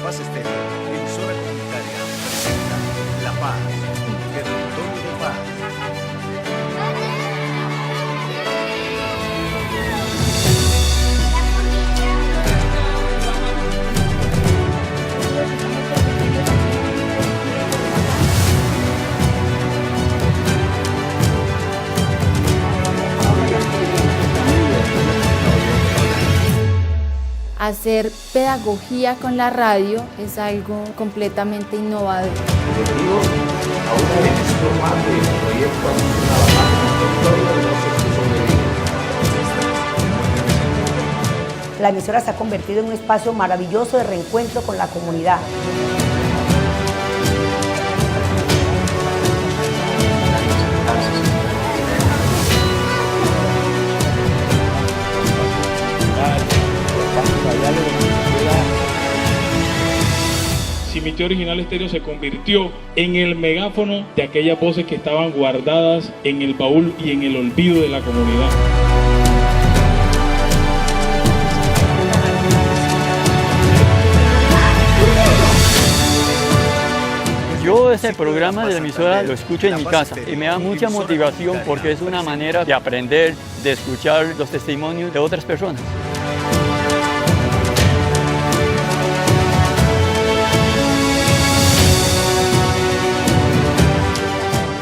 Paz Estéreo, emisora comunitaria, presenta La Paz, un territorio de paz. Hacer pedagogía con la radio es algo completamente innovador. Bienvenido a una edición más del proyecto La Paz, un territorio de los sobrevivientes. La emisora se ha convertido en un espacio maravilloso de reencuentro con la comunidad. Simitió Original Estéreo se convirtió en el megáfono de aquellas voces que estaban guardadas en el baúl y en el olvido de la comunidad. Yo ese programa de la emisora lo escucho en mi casa y me da mucha motivación porque es una manera de aprender, de escuchar los testimonios de otras personas.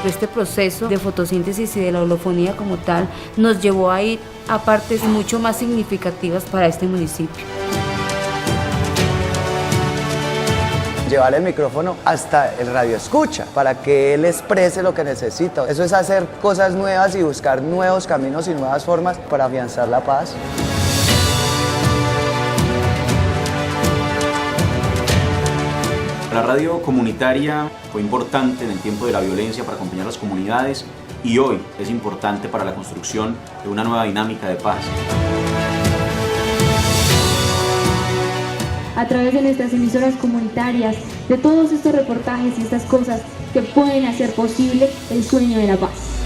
Este proceso de fotosíntesis y de la holofonía como tal nos llevó a ir a partes mucho más significativas para este municipio. Llevar el micrófono hasta el radioescucha para que él exprese lo que necesita. Eso es hacer cosas nuevas y buscar nuevos caminos y nuevas formas para afianzar la paz. La radio comunitaria fue importante en el tiempo de la violencia para acompañar a las comunidades y hoy es importante para la construcción de una nueva dinámica de paz. A través de nuestras emisoras comunitarias, de todos estos reportajes y estas cosas que pueden hacer posible el sueño de la paz.